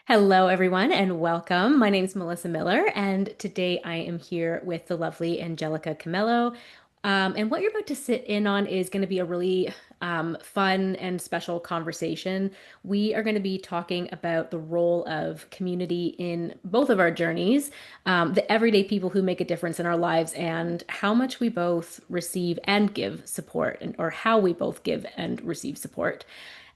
Hello, everyone, and welcome. My name is Melissa Miller, and today I am here with the lovely Angelica Camillo. And what you're about to sit in on is going to be a really fun and special conversation. We are going to be talking about the role of community in both of our journeys, the everyday people who make a difference in our lives, and how much we both receive and give support, or how we both give and receive support.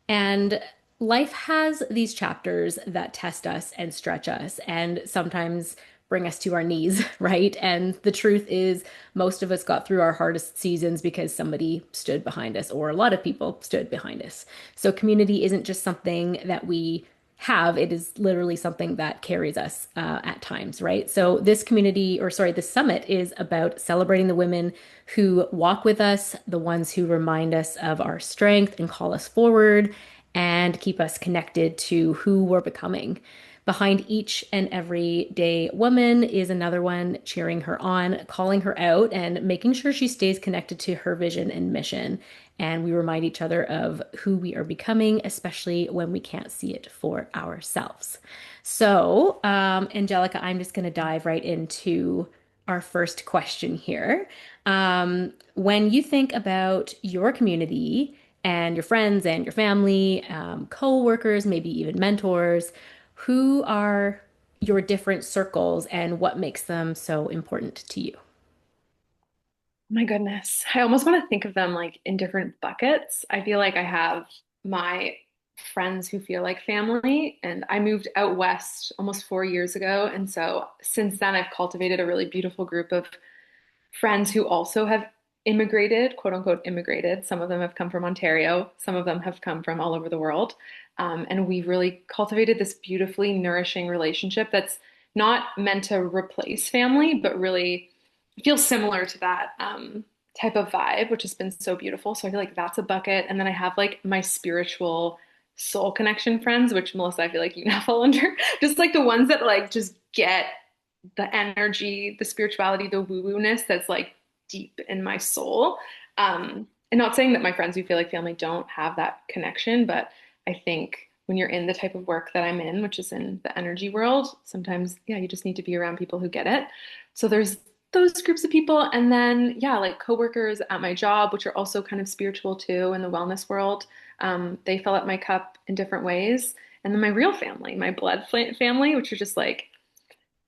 And life has these chapters that test us and stretch us and sometimes bring us to our knees, right? And the truth is, most of us got through our hardest seasons because somebody stood behind us, or a lot of people stood behind us. So, community isn't just something that we have, it is literally something that carries us at times, right? So, this community, or sorry, this summit is about celebrating the women who walk with us, the ones who remind us of our strength and call us forward and keep us connected to who we're becoming. Behind each and every day woman is another one cheering her on, calling her out, and making sure she stays connected to her vision and mission. And we remind each other of who we are becoming, especially when we can't see it for ourselves. So, Angelica, I'm just going to dive right into our first question here. When you think about your community and your friends and your family, co-workers, maybe even mentors, who are your different circles and what makes them so important to you? My goodness. I almost want to think of them like in different buckets. I feel like I have my friends who feel like family, and I moved out west almost 4 years ago. And so since then, I've cultivated a really beautiful group of friends who also have immigrated, quote unquote, immigrated. Some of them have come from Ontario, some of them have come from all over the world. And we've really cultivated this beautifully nourishing relationship that's not meant to replace family, but really feels similar to that type of vibe, which has been so beautiful. So I feel like that's a bucket. And then I have like my spiritual soul connection friends, which Melissa, I feel like you now fall under. Just like the ones that like just get the energy, the spirituality, the woo-woo-ness that's like deep in my soul. And not saying that my friends who feel like family don't have that connection, but I think when you're in the type of work that I'm in, which is in the energy world, sometimes, yeah, you just need to be around people who get it. So there's those groups of people. And then, yeah, like coworkers at my job, which are also kind of spiritual too in the wellness world. They fill up my cup in different ways. And then my real family, my blood family, which are just like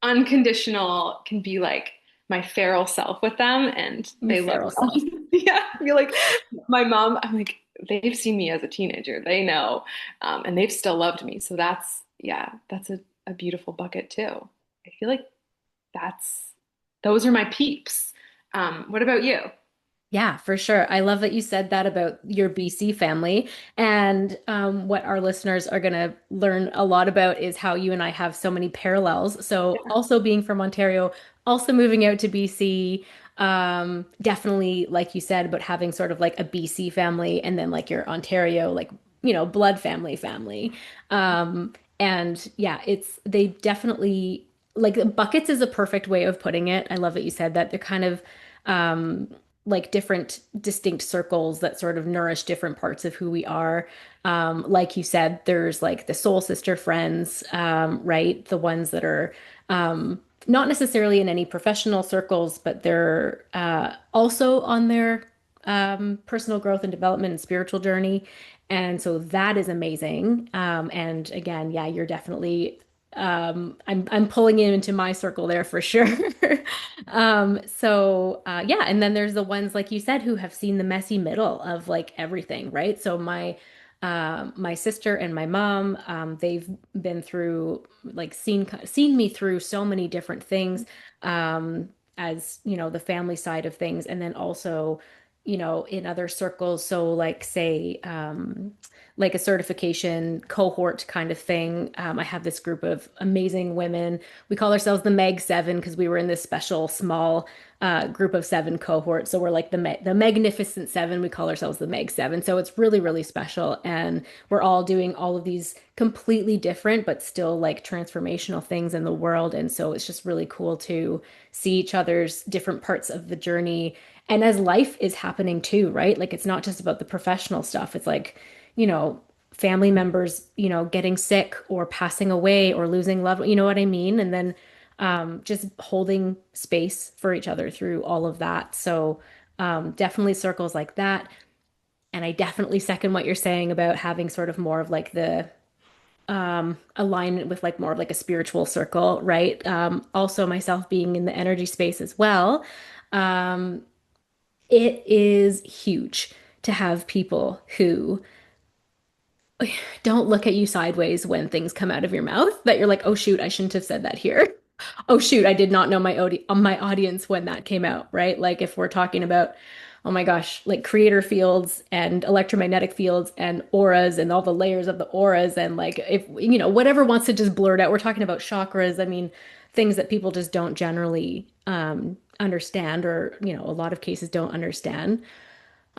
unconditional, can be like my feral self with them, and Your they love feral self. me. Yeah, I feel like my mom, I'm like, they've seen me as a teenager, they know, and they've still loved me. So that's, yeah, that's a beautiful bucket too. I feel like that's, those are my peeps. What about you? Yeah, for sure. I love that you said that about your BC family. And what our listeners are going to learn a lot about is how you and I have so many parallels. So, Yeah. also being from Ontario, also moving out to BC, definitely, like you said, about having sort of like a BC family and then like your Ontario, like, blood family. And yeah, they definitely, like, buckets is a perfect way of putting it. I love that you said that. They're kind of, um, like different distinct circles that sort of nourish different parts of who we are. Like you said, there's like the soul sister friends, right? The ones that are not necessarily in any professional circles, but they're also on their personal growth and development and spiritual journey. And so that is amazing. And again, yeah, you're definitely I'm pulling you into my circle there for sure. Yeah, and then there's the ones like you said who have seen the messy middle of like everything, right? So my sister and my mom, they've been through like seen me through so many different things, as the family side of things, and then also in other circles. So like say like a certification cohort kind of thing. I have this group of amazing women. We call ourselves the Meg Seven because we were in this special small group of seven cohort. So we're like the Magnificent Seven. We call ourselves the Meg Seven. So it's really, really special. And we're all doing all of these completely different, but still like transformational things in the world. And so it's just really cool to see each other's different parts of the journey. And as life is happening too, right? Like it's not just about the professional stuff. It's like, you know, family members, getting sick or passing away or losing loved, you know what I mean? And then just holding space for each other through all of that. So definitely circles like that. And I definitely second what you're saying about having sort of more of like the alignment with like more of like a spiritual circle, right? Also, myself being in the energy space as well, um, it is huge to have people who don't look at you sideways when things come out of your mouth that you're like, oh shoot, I shouldn't have said that here. Oh shoot, I did not know my audience when that came out, right? Like if we're talking about, oh my gosh, like creator fields and electromagnetic fields and auras and all the layers of the auras and like if whatever wants to just blurt out, we're talking about chakras. I mean, things that people just don't generally understand or, a lot of cases don't understand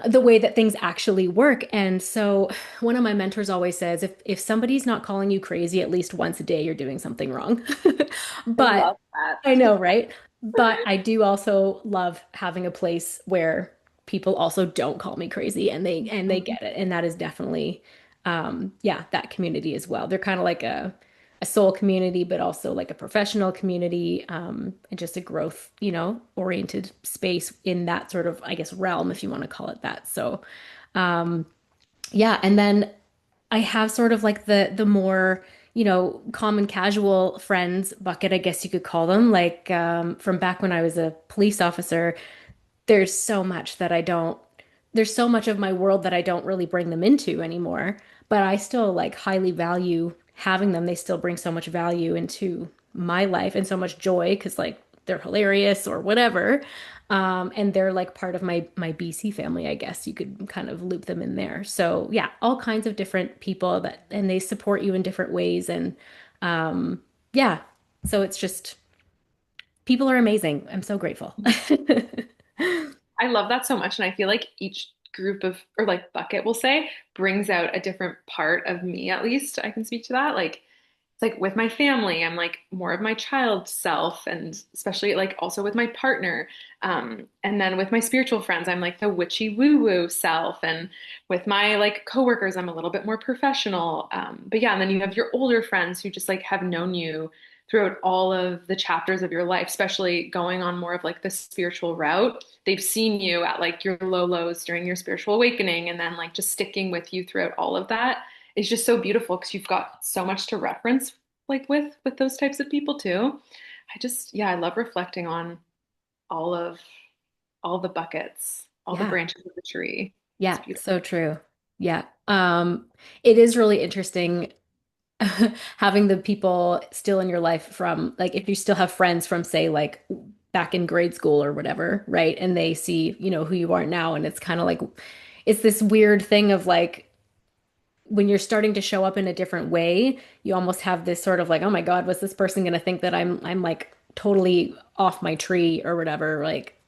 the way that things actually work. And so one of my mentors always says if somebody's not calling you crazy at least once a day, you're doing something wrong. I But love that. I know, right? But I do also love having a place where people also don't call me crazy and they get it. And that is definitely yeah, that community as well. They're kind of like a soul community, but also like a professional community, and just a growth, oriented space in that sort of, I guess, realm, if you want to call it that. So, yeah. And then I have sort of like the more, common casual friends bucket, I guess you could call them, like from back when I was a police officer. There's so much that I don't, there's so much of my world that I don't really bring them into anymore, but I still like highly value having them. They still bring so much value into my life and so much joy because like they're hilarious or whatever. And they're like part of my BC family, I guess you could kind of loop them in there. So yeah, all kinds of different people that and they support you in different ways. And yeah, so it's just people are amazing. I'm so grateful. I love that so much. And I feel like each group of, or like bucket, we'll say, brings out a different part of me, at least. I can speak to that. Like, it's like with my family, I'm like more of my child self, and especially like also with my partner. And then with my spiritual friends, I'm like the witchy woo-woo self. And with my like coworkers, I'm a little bit more professional. But yeah, and then you have your older friends who just like have known you throughout all of the chapters of your life, especially going on more of like the spiritual route. They've seen you at like your low lows during your spiritual awakening, and then like just sticking with you throughout all of that is just so beautiful because you've got so much to reference like with those types of people too. I just yeah, I love reflecting on all of all the buckets, all the Yeah. branches of the tree. It's Yeah, beautiful. so true. Yeah. It is really interesting having the people still in your life from like if you still have friends from say like back in grade school or whatever, right? And they see, who you are now and it's kind of like it's this weird thing of like when you're starting to show up in a different way, you almost have this sort of like, oh my God, was this person gonna think that I'm like totally off my tree or whatever?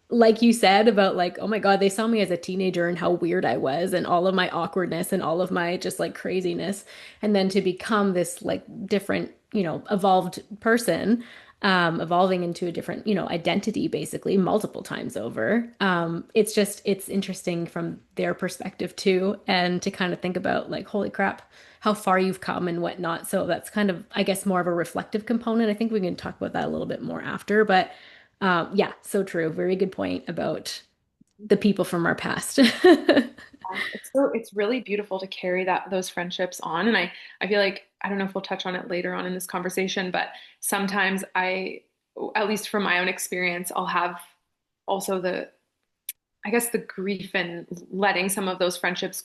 Like you said about like, oh my God, they saw me as a teenager and how weird I was and all of my awkwardness and all of my just like craziness. And then to become this like different, evolved person, evolving into a different, identity basically multiple times over. It's interesting from their perspective too, and to kind of think about like, holy crap, how far you've come and whatnot. So that's kind of, I guess, more of a reflective component. I think we can talk about that a little bit more after, but yeah, so true. Very good point about the people from our past. It's really beautiful to carry that those friendships on. And I feel like I don't know if we'll touch on it later on in this conversation, but sometimes at least from my own experience, I'll have also the I guess the grief and letting some of those friendships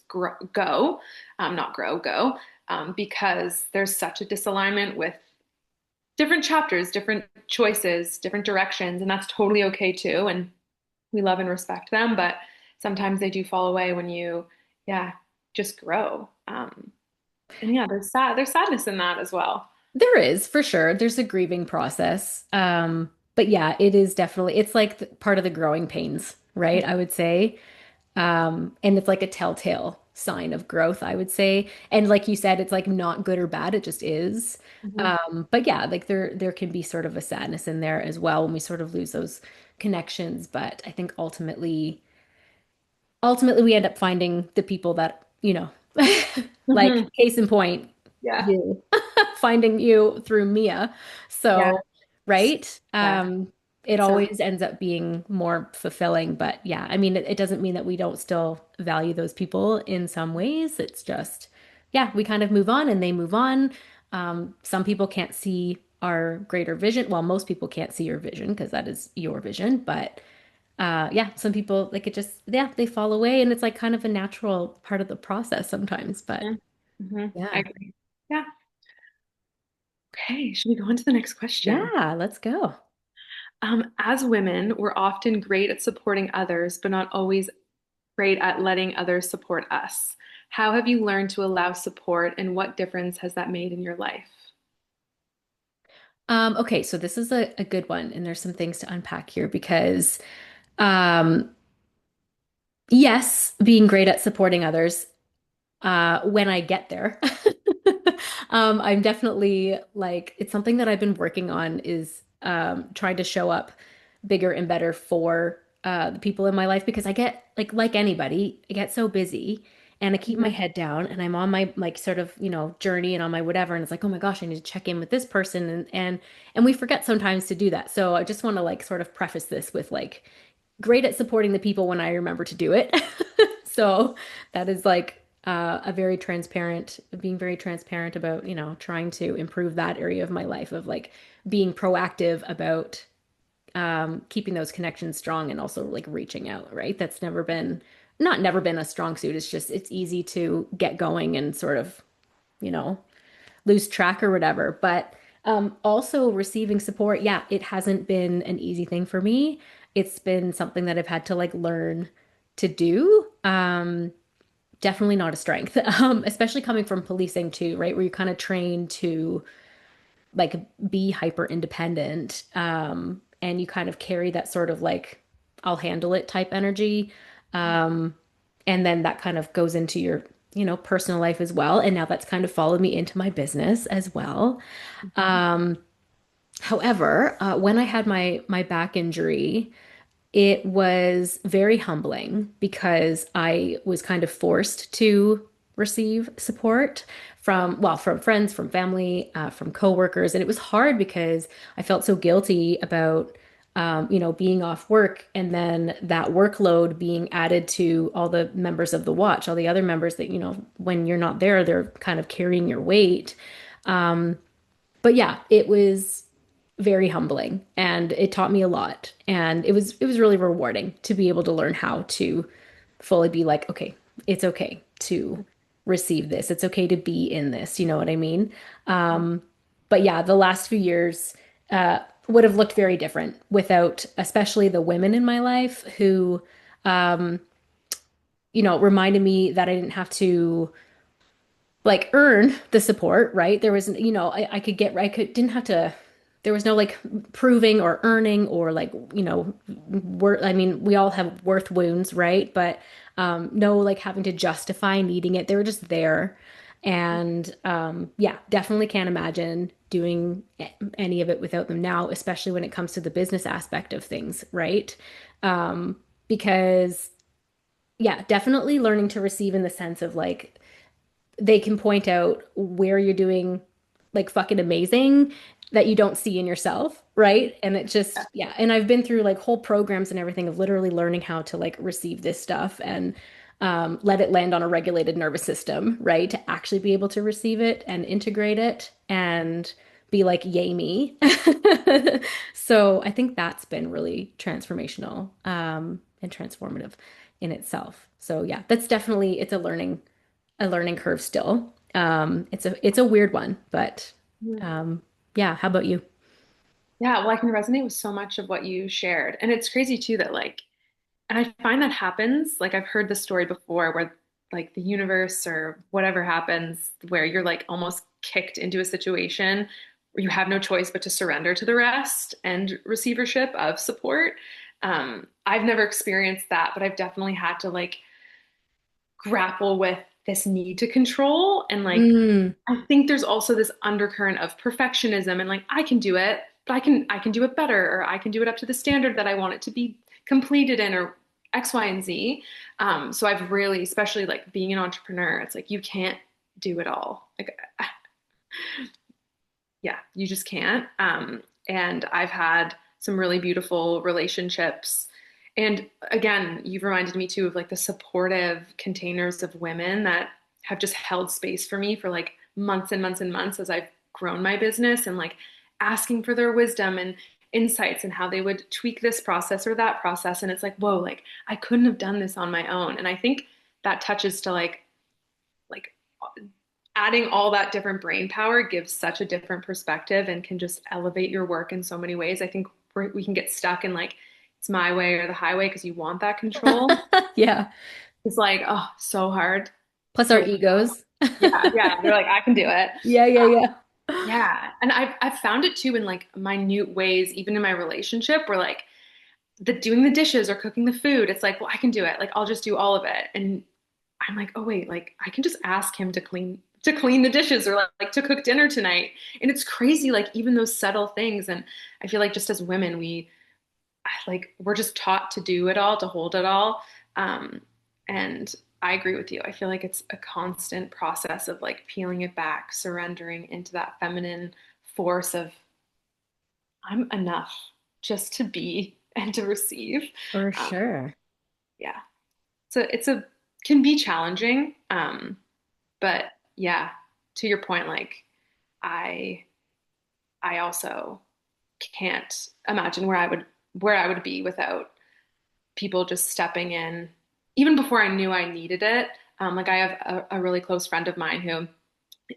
go, not grow, go, because there's such a disalignment with different chapters, different choices, different directions, and that's totally okay too. And we love and respect them, but sometimes they do fall away when you, yeah, just grow. And yeah, there's sadness in that as well. There is for sure. There's a grieving process. But yeah, it is definitely, it's like part of the growing pains, right? I would say. And it's like a telltale sign of growth, I would say. And like you said, it's like not good or bad, it just is. Mhm. But yeah, like there can be sort of a sadness in there as well when we sort of lose those connections. But I think ultimately we end up finding the people that, Like Hmm. case in point, Yeah. you finding you through Mia. Yeah. So, right? Yeah. It So, always ends up being more fulfilling, but yeah, I mean, it doesn't mean that we don't still value those people in some ways. It's just, yeah, we kind of move on and they move on. Some people can't see our greater vision. Well, most people can't see your vision because that is your vision, but yeah, some people like it just, yeah, they fall away and it's like kind of a natural part of the process sometimes, but hmm I yeah. agree. Yeah. Okay. Should we go on to the next question? Yeah, let's go. As women, we're often great at supporting others, but not always great at letting others support us. How have you learned to allow support, and what difference has that made in your life? Okay, so this is a good one, and there's some things to unpack here because, um, yes, being great at supporting others when I get there. I'm definitely like it's something that I've been working on is trying to show up bigger and better for the people in my life because I get like anybody, I get so busy and I keep my Mhm. head down and I'm on my like sort of, journey and on my whatever and it's like, "Oh my gosh, I need to check in with this person." And we forget sometimes to do that. So I just want to like sort of preface this with like great at supporting the people when I remember to do it. So that is like a very transparent, being very transparent about, trying to improve that area of my life of like being proactive about keeping those connections strong and also like reaching out, right? That's never been a strong suit. It's just, it's easy to get going and sort of, you know, lose track or whatever. But also receiving support, yeah, it hasn't been an easy thing for me. It's been something that I've had to like learn to do. Definitely not a strength, especially coming from policing too, right? Where you're kind of trained to like be hyper independent, and you kind of carry that sort of like I'll handle it type energy, um, and then that kind of goes into your personal life as well. And now that's kind of followed me into my business as well. Mhm. However, when I had my back injury, it was very humbling because I was kind of forced to receive support from friends, from family, from coworkers. And it was hard because I felt so guilty about, being off work and then that workload being added to all the members of the watch, all the other members that, when you're not there, they're kind of carrying your weight. But yeah, it was very humbling and it taught me a lot. And it was really rewarding to be able to learn how to fully be like, okay, it's okay to receive this. It's okay to be in this. You know what I mean? But yeah, the last few years would have looked very different without, especially the women in my life who, reminded me that I didn't have to like earn the support, right? There was, I could get, I could, didn't have to, there was no like proving or earning or like, I mean, we all have worth wounds, right? But no like having to justify needing it. They were just there. And yeah, definitely can't imagine doing any of it without them now, especially when it comes to the business aspect of things, right? Because yeah, definitely learning to receive in the sense of like, they can point out where you're doing like fucking amazing that you don't see in yourself, right? And it just, yeah. And I've been through like whole programs and everything of literally learning how to like receive this stuff and let it land on a regulated nervous system, right? To actually be able to receive it and integrate it and be like, yay me. So I think that's been really transformational and transformative in itself. So yeah, that's definitely it's a learning curve still. It's a weird one, but Mhm. yeah, how about you? Yeah, well, I can resonate with so much of what you shared. And it's crazy too that like, and I find that happens, like I've heard the story before where like the universe or whatever happens where you're like almost kicked into a situation where you have no choice but to surrender to the rest and receivership of support. I've never experienced that, but I've definitely had to like grapple with this need to control and like Mm, I think there's also this undercurrent of perfectionism and like I can do it, but I can do it better or I can do it up to the standard that I want it to be completed in or X, Y, and Z. So I've really, especially like being an entrepreneur, it's like you can't do it all. Like, yeah, you just can't. And I've had some really beautiful relationships. And again, you've reminded me too of like the supportive containers of women that have just held space for me for like months and months and months as I've grown my business and like asking for their wisdom and insights and how they would tweak this process or that process. And it's like, whoa, like I couldn't have done this on my own. And I think that touches to like adding all that different brain power gives such a different perspective and can just elevate your work in so many ways. I think we can get stuck in like it's my way or the highway because you want that control. Yeah. It's like, oh, so hard Plus our to, egos. yeah, yeah. You're like, I can do it. Yeah, yeah, yeah. Yeah. And I've found it too in like minute ways, even in my relationship, where like the doing the dishes or cooking the food, it's like, well, I can do it. Like I'll just do all of it. And I'm like, oh wait, like I can just ask him to clean the dishes or like to cook dinner tonight. And it's crazy, like even those subtle things. And I feel like just as women, we're just taught to do it all, to hold it all. Um, and I agree with you. I feel like it's a constant process of like peeling it back, surrendering into that feminine force of I'm enough just to be and to receive. For Um, sure. yeah. So it's a can be challenging. But yeah, to your point, like I I also can't imagine where I would be without people just stepping in, even before I knew I needed it. Like I have a really close friend of mine who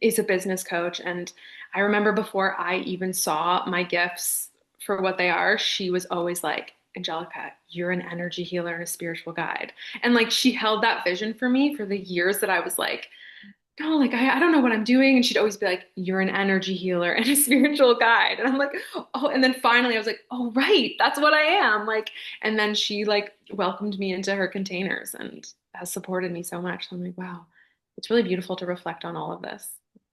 is a business coach, and I remember before I even saw my gifts for what they are, she was always like, Angelica, you're an energy healer and a spiritual guide. And like she held that vision for me for the years that I was like, no, like I don't know what I'm doing. And she'd always be like, you're an energy healer and a spiritual guide. And I'm like, oh, and then finally I was like, oh, right, that's what I am. Like, and then she like welcomed me into her containers and has supported me so much. So I'm like, wow, it's really beautiful to reflect on all of this.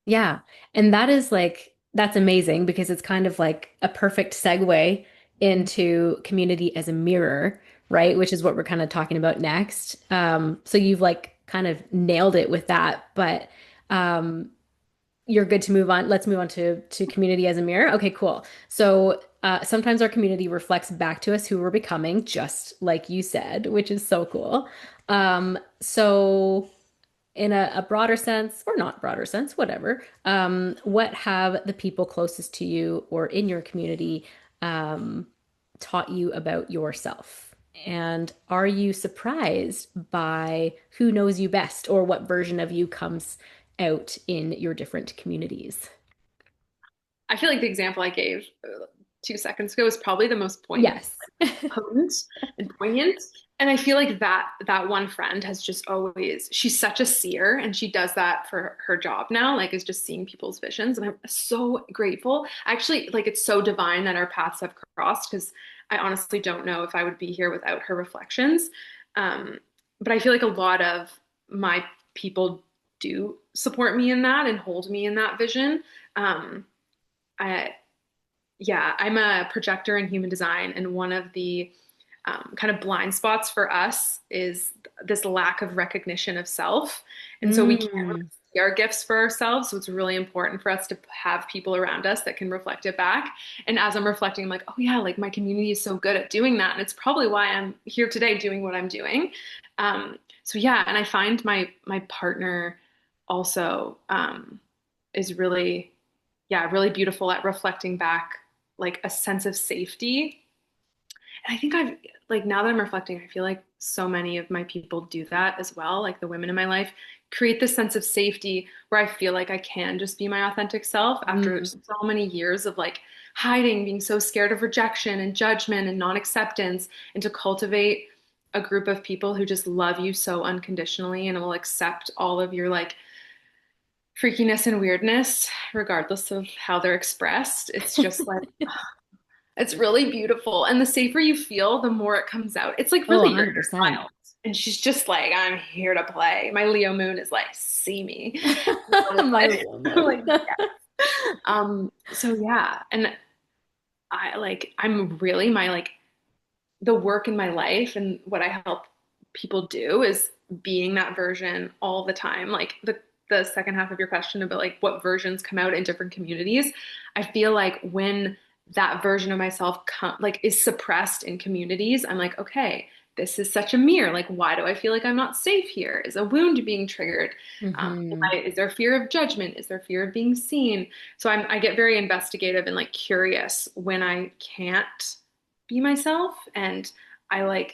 Yeah. And that is like, that's amazing because it's kind of like a perfect segue into community as a mirror, right? Which is what we're kind of talking about next. So you've like kind of nailed it with that, but um, you're good to move on. Let's move on to community as a mirror. Okay, cool. So sometimes our community reflects back to us who we're becoming, just like you said, which is so cool. So in a broader sense or not broader sense, whatever, what have the people closest to you or in your community um, taught you about yourself? And are you surprised by who knows you best or what version of you comes out in your different communities? I feel like the example I gave 2 seconds ago is probably the most Yes. potent and poignant. And I feel like that one friend has just always, she's such a seer and she does that for her job now, like is just seeing people's visions. And I'm so grateful. Actually, like it's so divine that our paths have crossed because I honestly don't know if I would be here without her reflections. Um, but I feel like a lot of my people do support me in that and hold me in that vision. Um, I, yeah, I'm a projector in human design, and one of the kind of blind spots for us is this lack of recognition of self. And so we can't really Mm. see our gifts for ourselves. So it's really important for us to have people around us that can reflect it back. And as I'm reflecting, I'm like, oh yeah, like my community is so good at doing that. And it's probably why I'm here today doing what I'm doing. So yeah, and I find my partner also is really, yeah, really beautiful at reflecting back like a sense of safety. And I think I've like now that I'm reflecting, I feel like so many of my people do that as well. Like the women in my life create this sense of safety where I feel like I can just be my authentic self after Mm. so many years of like hiding, being so scared of rejection and judgment and non-acceptance, and to cultivate a group of people who just love you so unconditionally and will accept all of your like freakiness and weirdness, regardless of how they're expressed. It's just like it's really beautiful. And the safer you feel, the more it comes out. It's like Oh, really your inner 100%. child. And she's just like, I'm here to play. My Leo moon is like, see me. And I'm just My like, little I'm moon. like, yeah. So yeah. And I like, I'm really my like the work in my life and what I help people do is being that version all the time. Like the second half of your question about like what versions come out in different communities, I feel like when that version of myself like is suppressed in communities, I'm like, okay, this is such a mirror. Like, why do I feel like I'm not safe here? Is a wound being triggered? Hmm. Is there fear of judgment? Is there fear of being seen? So I get very investigative and like curious when I can't be myself. And I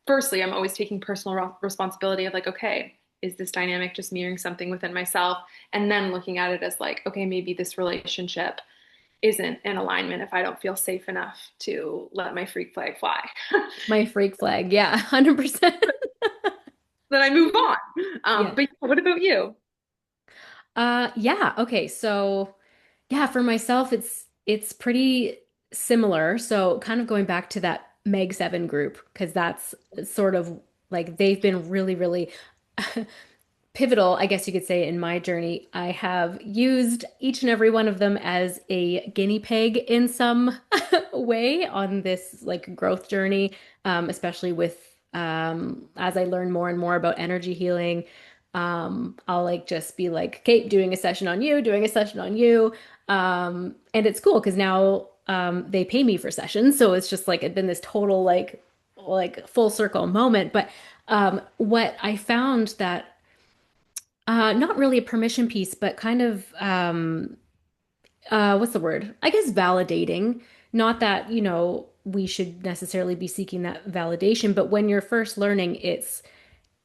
firstly, I'm always taking personal responsibility of like, okay, is this dynamic just mirroring something within myself? And then looking at it as like, okay, maybe this relationship isn't in alignment if I don't feel safe enough to let my freak flag fly. My freak flag. Yeah, 100%. Then I move on. Yeah. But yeah, what about you? Yeah, okay. So yeah, for myself it's pretty similar. So kind of going back to that Meg 7 group, because that's sort of like they've been really, really pivotal, I guess you could say, in my journey. I have used each and every one of them as a guinea pig in some way on this like growth journey, especially with as I learn more and more about energy healing. I'll like just be like, Kate, doing a session on you, doing a session on you. And it's cool because now they pay me for sessions. So it's just like it's been this total like full circle moment. But what I found that not really a permission piece, but kind of what's the word? I guess validating. Not that, we should necessarily be seeking that validation, but when you're first learning, it's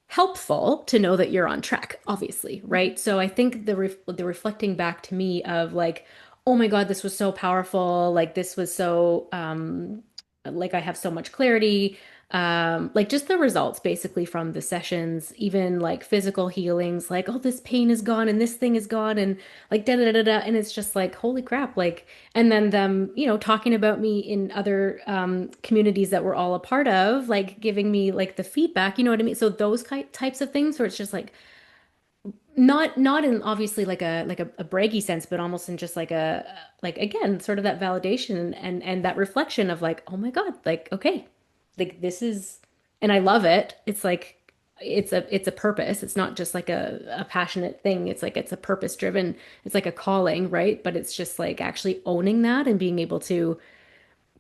helpful to know that you're on track, obviously, right? So I think the reflecting back to me of like, oh my God, this was so powerful. Like this was so like I have so much clarity. Like just the results basically from the sessions, even like physical healings, like, oh, this pain is gone and this thing is gone and like da da da da. And it's just like, holy crap, like, and then them, talking about me in other communities that we're all a part of, like giving me like the feedback, you know what I mean? So those types of things where it's just like not in obviously like a braggy sense, but almost in just like a like again, sort of that validation and that reflection of like, oh my God, like okay, like this is, and I love it. It's like it's a purpose. It's not just like a passionate thing. It's like it's a purpose driven. It's like a calling, right? But it's just like actually owning that and being able to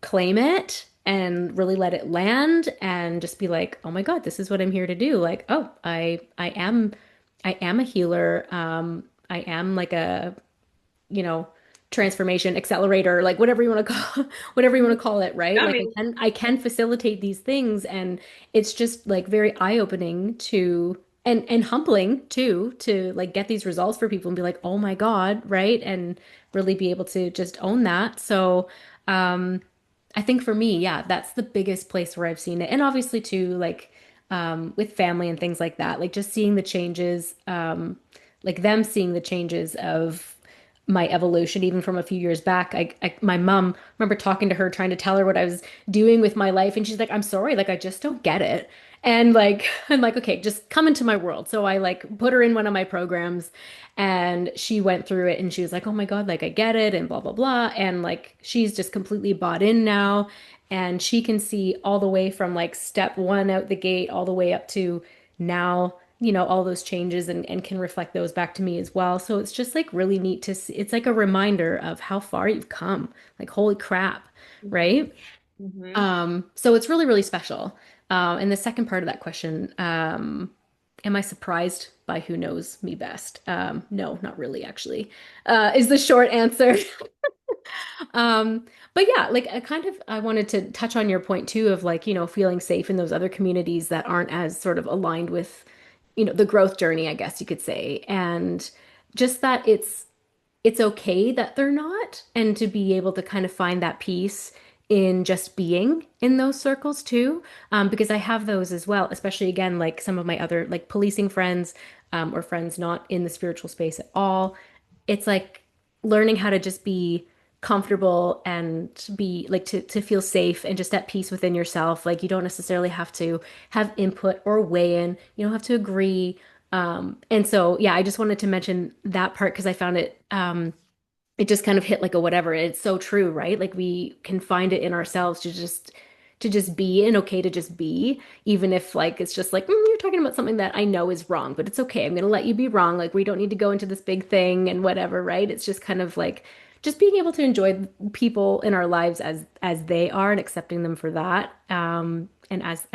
claim it and really let it land and just be like, oh my God, this is what I'm here to do. Like, oh, I am a healer. I am like a, you know, transformation accelerator, like whatever you want to call whatever you want to call it, right? I Like mean, I can facilitate these things and it's just like very eye-opening to and humbling too to like get these results for people and be like, "Oh my God," right? And really be able to just own that. So, I think for me, yeah, that's the biggest place where I've seen it. And obviously too, like with family and things like that, like just seeing the changes, like them seeing the changes of my evolution, even from a few years back. My mom, remember talking to her, trying to tell her what I was doing with my life, and she's like, "I'm sorry, like I just don't get it." And like I'm like, "Okay, just come into my world." So I like put her in one of my programs, and she went through it, and she was like, "Oh my God, like I get it," and blah blah blah, and like she's just completely bought in now, and she can see all the way from like step one out the gate, all the way up to now, all those changes and can reflect those back to me as well. So it's just like really neat to see. It's like a reminder of how far you've come. Like, holy crap, right? mhm. So it's really, really special. And the second part of that question, am I surprised by who knows me best? No, not really, actually, is the short answer. Um, but yeah, like I wanted to touch on your point too of like, feeling safe in those other communities that aren't as sort of aligned with, the growth journey, I guess you could say. And just that it's okay that they're not, and to be able to kind of find that peace in just being in those circles too. Because I have those as well, especially again, like some of my other like policing friends, or friends not in the spiritual space at all. It's like learning how to just be comfortable and be like to feel safe and just at peace within yourself. Like you don't necessarily have to have input or weigh in. You don't have to agree. And so yeah, I just wanted to mention that part because I found it just kind of hit like a whatever. It's so true, right? Like we can find it in ourselves to just to just be and okay to just be, even if like it's just like you're talking about something that I know is wrong, but it's okay. I'm gonna let you be wrong. Like we don't need to go into this big thing and whatever, right? It's just kind of like just being able to enjoy people in our lives as they are and accepting them for that. And as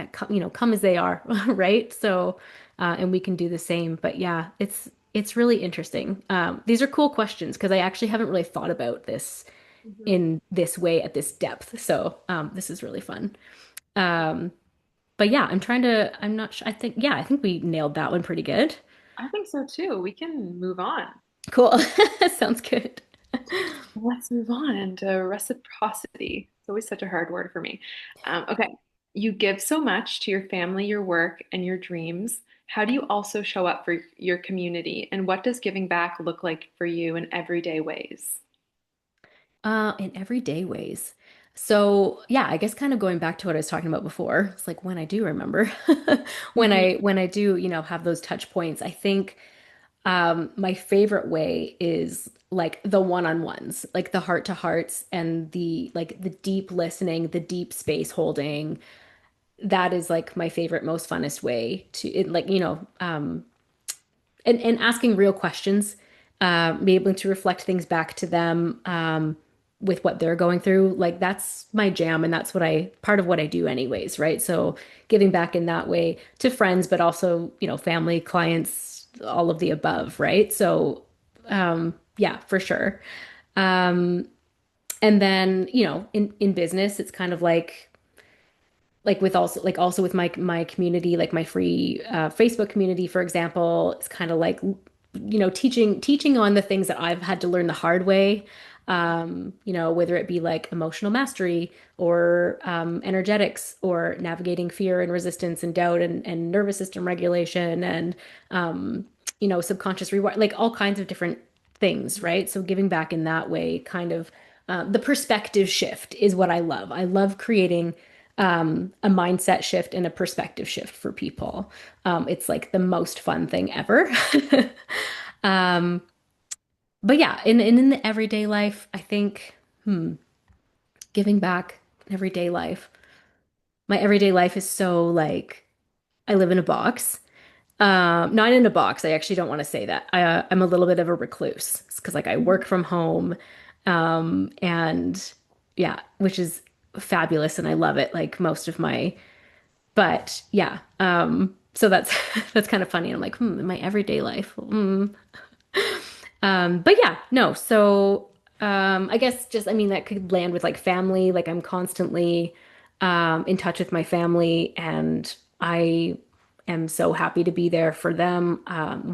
come as they are, right? So, and we can do the same. But yeah, it's really interesting. These are cool questions because I actually haven't really thought about this Mhm. in this way at this depth. So, this is really fun. Um, but yeah, I'm not sure. I think we nailed that one pretty good. I think so too. We can move on. Cool. Sounds good. Let's move on to reciprocity. It's always such a hard word for me. Okay. You give so much to your family, your work, and your dreams. How do you also show up for your community? And what does giving back look like for you in everyday ways? In everyday ways. So yeah, I guess kind of going back to what I was talking about before, it's like when I do remember, Mhm. when I do, have those touch points, I think my favorite way is like the one-on-ones, like the heart to hearts and the deep listening, the deep space holding. That is like my favorite, most funnest way to it, like, and asking real questions, be able to reflect things back to them with what they're going through. Like that's my jam, and that's what I part of what I do, anyways, right? So giving back in that way to friends, but also family, clients, all of the above, right? So yeah, for sure. And then in business, it's kind of like with also with my community, like my free Facebook community, for example. It's kind of like teaching on the things that I've had to learn the hard way. Whether it be like emotional mastery or energetics or navigating fear and resistance and doubt and nervous system regulation and subconscious rewire, like all kinds of different things, right? So giving back in that way, kind of the perspective shift is what I love. I love creating a mindset shift and a perspective shift for people. It's like the most fun thing ever. Um, but yeah, in the everyday life, I think giving back in everyday life. My everyday life is so like I live in a box. Not in a box. I actually don't want to say that. I'm a little bit of a recluse because like I work from home, and yeah, which is fabulous, and I love it. Like most of my But yeah, so that's that's kind of funny. I'm like, in my everyday life. But yeah, no. So I guess just I mean that could land with like family. Like I'm constantly in touch with my family, and I am so happy to be there for them.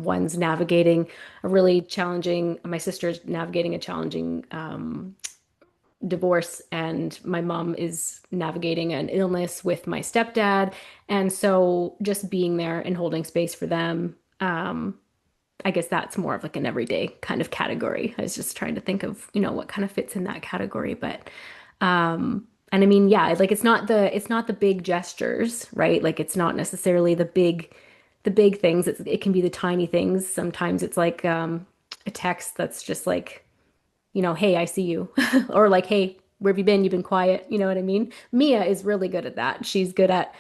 One's navigating a really challenging. My sister's navigating a challenging divorce, and my mom is navigating an illness with my stepdad. And so just being there and holding space for them, I guess that's more of like an everyday kind of category. I was just trying to think of, what kind of fits in that category. But and I mean, yeah, like it's not the big gestures, right? Like it's not necessarily the big things. It can be the tiny things. Sometimes it's like a text that's just like hey, I see you. Or like, hey, where have you been? You've been quiet. You know what I mean? Mia is really good at that. She's good at,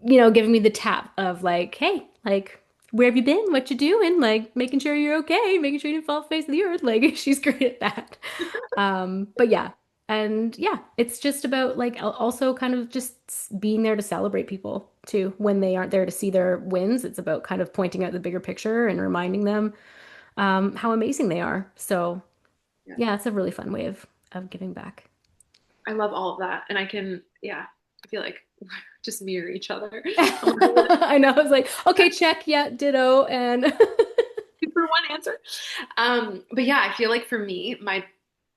giving me the tap of like, hey, like, where have you been? What you doing? Like, making sure you're okay, making sure you didn't fall off the face of the earth. Like, she's great at that. But yeah. And yeah, it's just about like also kind of just being there to celebrate people too when they aren't there to see their wins. It's about kind of pointing out the bigger picture and reminding them how amazing they are. So Yeah. yeah, it's a really fun way of giving back. I love all of that. And I can, yeah, I feel like just mirror each other. I'm like, I know. I was like, okay, check, yeah, ditto, and two for one answer. But yeah, I feel like for me, my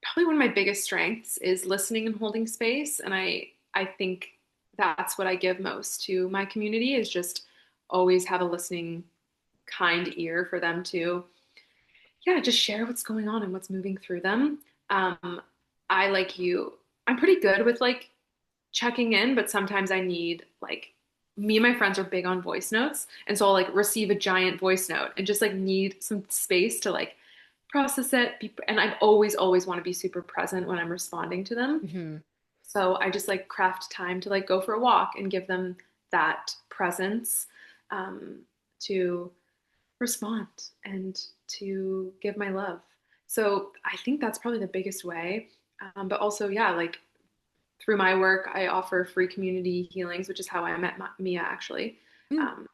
probably one of my biggest strengths is listening and holding space. And I think that's what I give most to my community is just always have a listening, kind ear for them to, yeah, just share what's going on and what's moving through them. Um, I like you, I'm pretty good with like checking in, but sometimes I need like me and my friends are big on voice notes. And so I'll like receive a giant voice note and just like need some space to like process it. And I always want to be super present when I'm responding to them. Mhm. So I just like craft time to like go for a walk and give them that presence, um, to respond and to give my love. So I think that's probably the biggest way. But also, yeah, like through my work, I offer free community healings, which is how I met Mia actually. Mm. Um,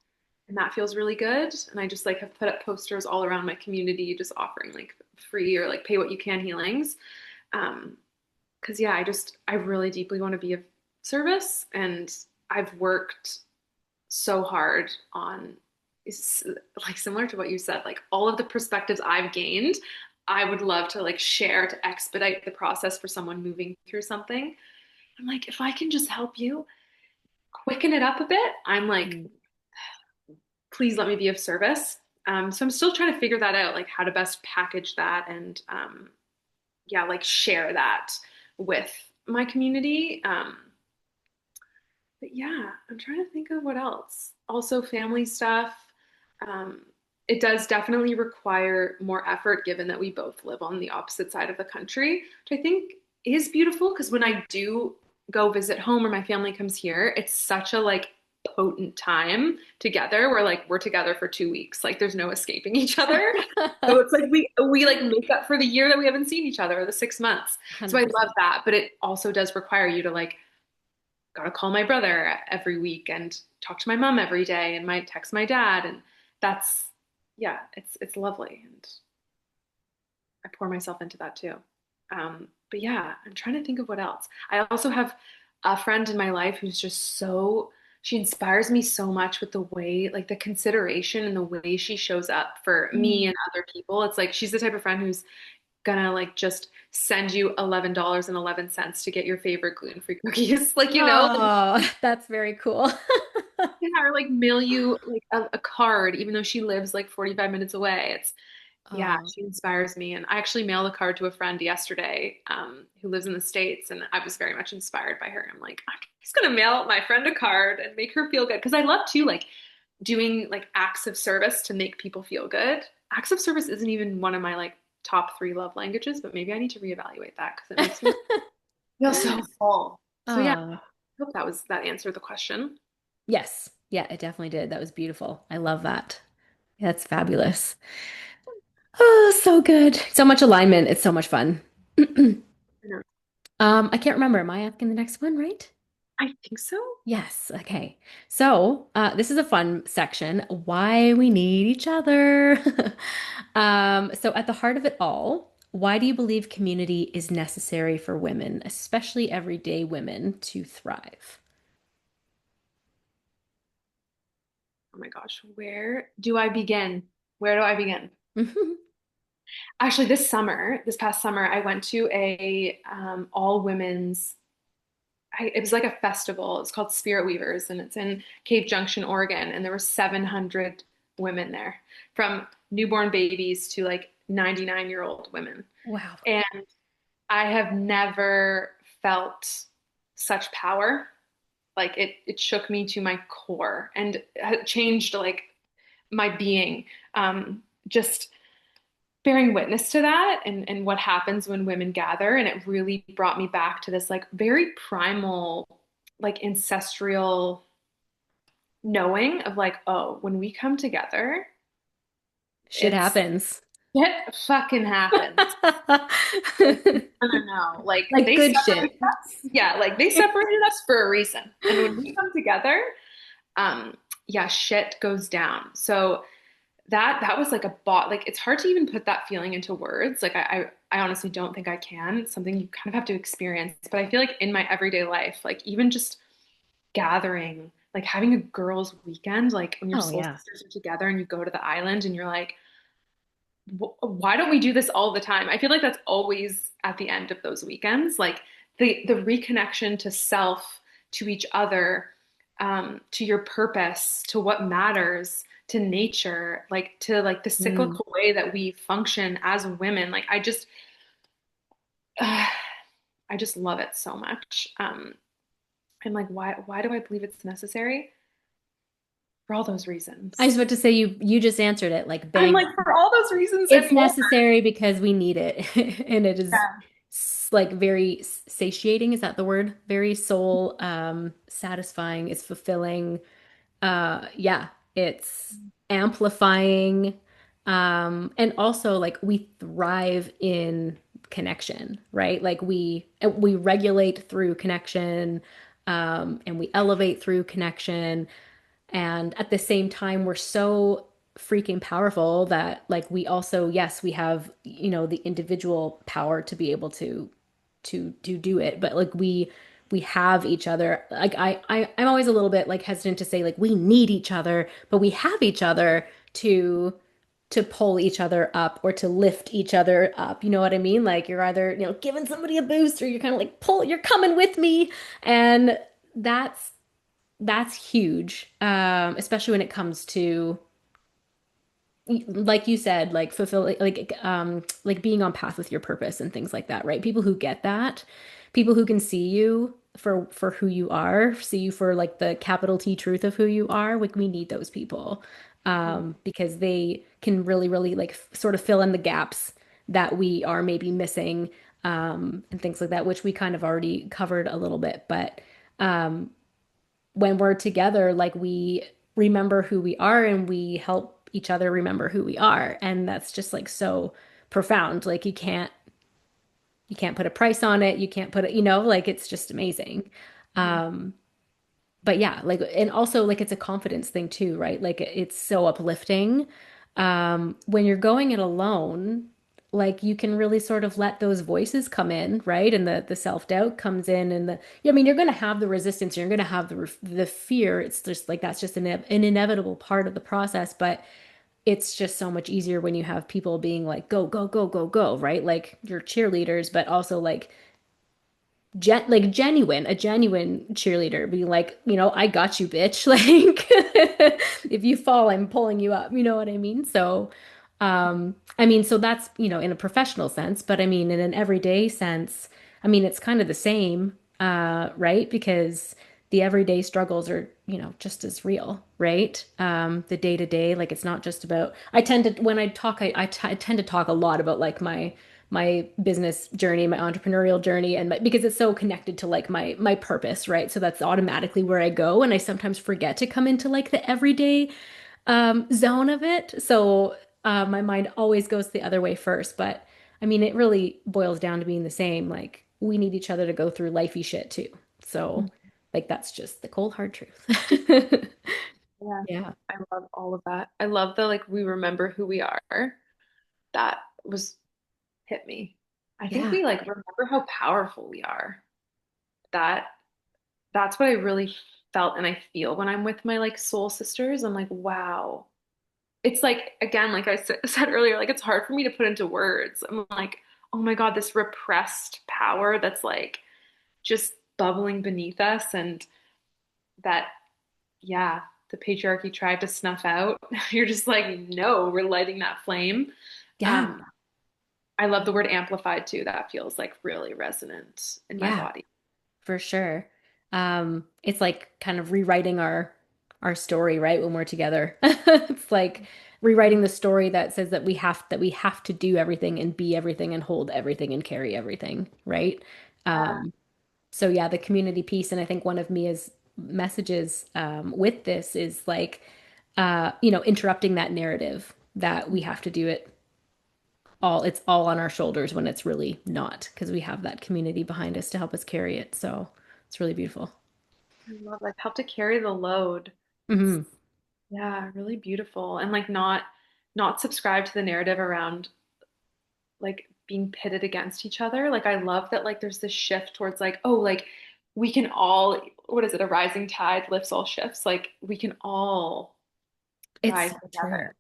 and that feels really good. And I just like have put up posters all around my community, just offering like free or like pay what you can healings. Um, because yeah, I really deeply want to be of service, and I've worked so hard on like similar to what you said, like all of the perspectives I've gained, I would love to like share to expedite the process for someone moving through something. I'm like, if I can just help you quicken it up a bit, I'm like, Mm. please let me be of service. So I'm still trying to figure that out, like how to best package that and yeah, like share that with my community. But yeah, I'm trying to think of what else. Also, family stuff. Um, it does definitely require more effort given that we both live on the opposite side of the country, which I think is beautiful because when I do go visit home or my family comes here, it's such a like potent time together where like we're together for 2 weeks. Like there's no escaping each other. So it's like we like make up for the year that we haven't seen each other or the 6 months. So I love 100%. that, but it also does require you to like gotta call my brother every week and talk to my mom every day and might text my dad, and that's yeah, it's lovely, and I pour myself into that too. But yeah, I'm trying to think of what else. I also have a friend in my life who's just so, she inspires me so much with the way, like the consideration and the way she shows up for me Mm. and other people. It's like she's the type of friend who's gonna like just send you $11.11 to get your favorite gluten-free cookies. Like, Oh, that's very cool. yeah, or like mail you like a card, even though she lives like 45 minutes away. It's yeah, Oh. she inspires me. And I actually mailed a card to a friend yesterday, who lives in the States, and I was very much inspired by her. I'm like, I'm just gonna mail my friend a card and make her feel good. Because I love to like doing like acts of service to make people feel good. Acts of service isn't even one of my like top three love languages, but maybe I need to reevaluate that because it makes me feel so full. So yeah, Oh, I hope that answered the question. yes. Yeah, it definitely did. That was beautiful. I love that. That's fabulous. Oh, so good. So much alignment. It's so much fun. I can't remember. Am I asking the next one, right? I think so. Yes. Okay. So, this is a fun section. Why we need each other. So at the heart of it all, why do you believe community is necessary for women, especially everyday women, to thrive? Oh my gosh, where do I begin? Where do I begin? Mhm. Actually, this past summer, I went to a all women's. It was like a festival. It's called Spirit Weavers, and it's in Cave Junction, Oregon. And there were 700 women there, from newborn babies to like 99-year-old women. Wow. And I have never felt such power. Like it shook me to my core and it changed like my being. Just bearing witness to that and what happens when women gather. And it really brought me back to this like very primal, like ancestral knowing of like, oh, when we come together, Shit it's happens. it fucking happens. Like, I don't know. Like Like they good separated shit. us. Yeah, like they separated us for a reason. And when we come together, um, yeah, shit goes down. So that was like a bot. Like it's hard to even put that feeling into words. Like I honestly don't think I can. It's something you kind of have to experience. But I feel like in my everyday life, like even just gathering, like having a girls' weekend, like when your Oh, soul yeah. sisters are together and you go to the island and you're like, why don't we do this all the time? I feel like that's always at the end of those weekends, like the reconnection to self, to each other, to your purpose, to what matters, to nature, like to like the Mm. cyclical way that we function as women. Like uh, I just love it so much. And like why do I believe it's necessary? For all those I reasons. was about to say you just answered it like I'm bang. like for all those reasons and It's more. necessary because we need it. And it is Yeah. like very satiating. Is that the word? Very soul satisfying. It's fulfilling. Yeah, it's amplifying. And also like we thrive in connection, right? Like we regulate through connection, and we elevate through connection. And at the same time, we're so freaking powerful that like we also, yes, we have, the individual power to be able to do it, but like we have each other. Like I'm always a little bit like hesitant to say like we need each other, but we have each other to pull each other up or to lift each other up. You know what I mean? Like you're either, giving somebody a boost or you're kind of like you're coming with me. And that's that's huge, especially when it comes to, like you said, like fulfilling, like being on path with your purpose and things like that, right? People who get that, people who can see you for who you are, see you for like the capital T truth of who you are. Like we need those people, because they can really, really like sort of fill in the gaps that we are maybe missing, and things like that, which we kind of already covered a little bit, but. When we're together, like we remember who we are and we help each other remember who we are. And that's just like so profound. Like you can't put a price on it. You can't put it, like it's just amazing. Um, but yeah, like, and also like it's a confidence thing too, right? Like it's so uplifting. When you're going it alone, like you can really sort of let those voices come in, right? And the self-doubt comes in, and I mean, you're going to have the resistance, you're going to have the fear. It's just like that's just an inevitable part of the process, but it's just so much easier when you have people being like, go, go, go, go, go, right? Like your cheerleaders, but also like like a genuine cheerleader being like, I got you, bitch. Like if you fall, I'm pulling you up. You know what I mean? So, I mean, so that's, in a professional sense, but I mean, in an everyday sense, I mean, it's kind of the same, right? Because the everyday struggles are, just as real, right? The day to day, like it's not just about, I tend to, when I talk, I tend to talk a lot about like my business journey, my entrepreneurial journey, and because it's so connected to like my purpose, right? So that's automatically where I go, and I sometimes forget to come into like the everyday zone of it. So my mind always goes the other way first. But I mean, it really boils down to being the same. Like we need each other to go through lifey shit too. So like that's just the cold hard truth. Yeah, Yeah. I love all of that. I love the like we remember who we are. That was hit me. I think Yeah. we like remember how powerful we are. That that's what I really felt and I feel when I'm with my like soul sisters. I'm like, wow. It's like again, like I said earlier, like it's hard for me to put into words. I'm like, oh my God, this repressed power that's like just bubbling beneath us and that yeah, the patriarchy tried to snuff out. You're just like, no, we're lighting that flame. Yeah. Um, I love the word amplified too. That feels like really resonant in my Yeah. body. For sure. It's like kind of rewriting our story, right? When we're together. It's like rewriting the story that says that we have to do everything and be everything and hold everything and carry everything, right? Um, so yeah, the community piece, and I think one of Mia's messages with this is like interrupting that narrative that we have to do it all, it's all on our shoulders when it's really not, because we have that community behind us to help us carry it. So it's really beautiful. I love like help to carry the load. It's Hmm. yeah, really beautiful. And like not subscribe to the narrative around like being pitted against each other. Like I love that like there's this shift towards like, oh, like we can all what is it, a rising tide lifts all shifts. Like we can all It's rise so true. together.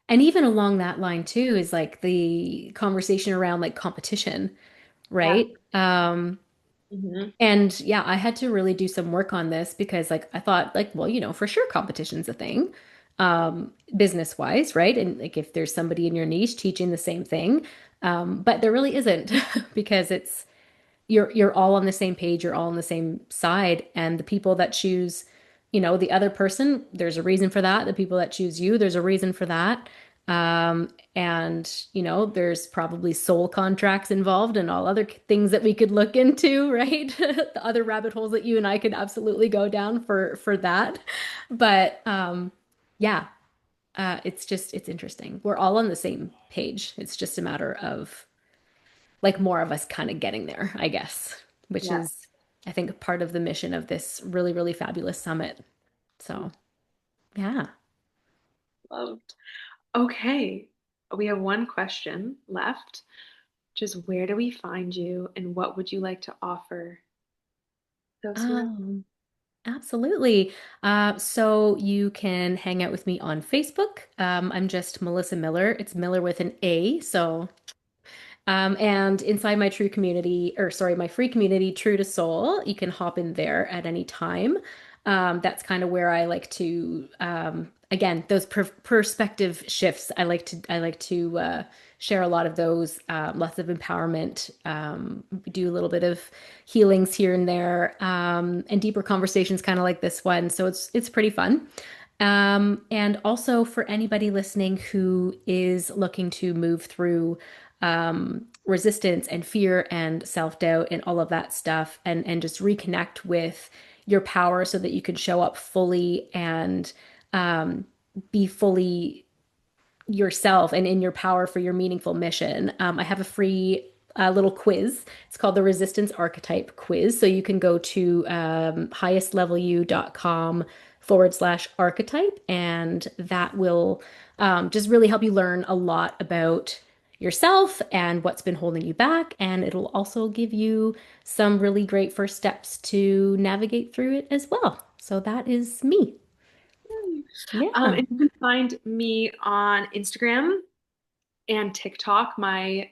And even along that line too is like the conversation around like competition, Yeah. right? Hmm. And yeah, I had to really do some work on this because like I thought like, well, for sure competition's a thing, business wise, right? And like if there's somebody in your niche teaching the same thing, but there really isn't because it's you're all on the same page, you're all on the same side, and the people that choose, the other person, there's a reason for that. The people that choose you, there's a reason for that. There's probably soul contracts involved and all other things that we could look into, right? The other rabbit holes that you and I could absolutely go down for that. But yeah, it's interesting. We're all on the same page. It's just a matter of like more of us kind of getting there, I guess, which Yeah. is, I think, part of the mission of this really, really fabulous summit. So, yeah. Loved. Okay. We have one question left, which is where do we find you and what would you like to offer those who are Um, Absolutely. So you can hang out with me on Facebook. I'm just Melissa Miller. It's Miller with an A. So and inside my true community, or sorry, my free community, True to Soul, you can hop in there at any time. That's kind of where I like to, again, those perspective shifts. I like to share a lot of those, lots of empowerment. Do a little bit of healings here and there, and deeper conversations, kind of like this one. So it's pretty fun. And also for anybody listening who is looking to move through resistance and fear and self-doubt and all of that stuff and just reconnect with your power so that you can show up fully and um, be fully yourself and in your power for your meaningful mission. I have a free little quiz. It's called the Resistance Archetype Quiz. So you can go to highestlevalyou.com/archetype, and that will just really help you learn a lot about yourself and what's been holding you back. And it'll also give you some really great first steps to navigate through it as well. So that is me. Yay. Yeah. And you can find me on Instagram and TikTok. My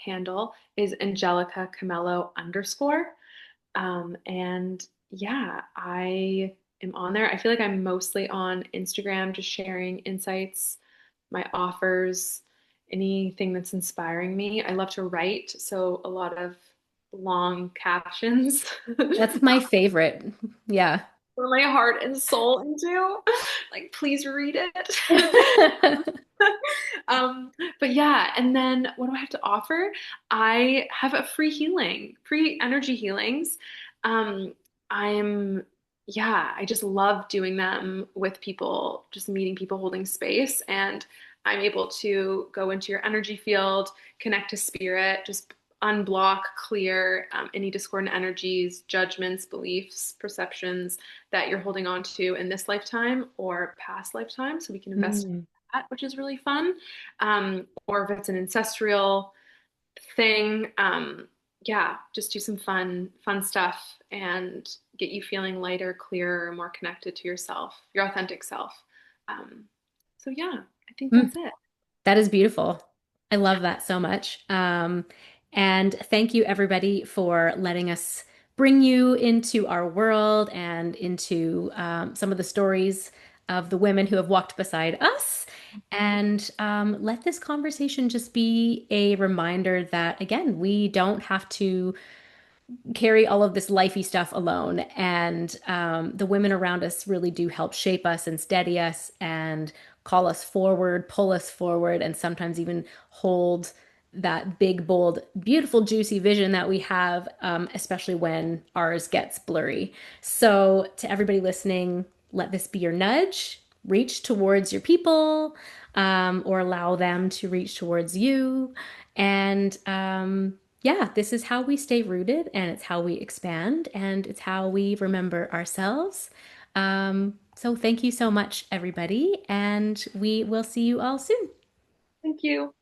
handle is Angelica Camillo _. And yeah, I am on there. I feel like I'm mostly on Instagram, just sharing insights, my offers, anything that's inspiring me. I love to write, so a lot of long captions. That's my favorite. Yeah. Pour my heart and soul into. Like, please read it. Um, but yeah, and then what do I have to offer? I have a free healing, free energy healings. Um, I'm, yeah, I just love doing them with people, just meeting people holding space. And I'm able to go into your energy field, connect to spirit, just unblock, clear any discordant energies, judgments, beliefs, perceptions that you're holding on to in this lifetime or past lifetime. So we can invest Mm. that, which is really fun. Or if it's an ancestral thing, yeah, just do some fun stuff and get you feeling lighter, clearer, more connected to yourself, your authentic self. Um, so yeah, I think Mm. that's it. That is beautiful. I love that so much. And thank you, everybody, for letting us bring you into our world and into some of the stories of the women who have walked beside us. And let this conversation just be a reminder that, again, we don't have to carry all of this lifey stuff alone. And the women around us really do help shape us and steady us and call us forward, pull us forward, and sometimes even hold that big, bold, beautiful, juicy vision that we have, especially when ours gets blurry. So, to everybody listening, let this be your nudge. Reach towards your people, or allow them to reach towards you. And yeah, this is how we stay rooted and it's how we expand and it's how we remember ourselves. So thank you so much, everybody, and we will see you all soon. Thank you.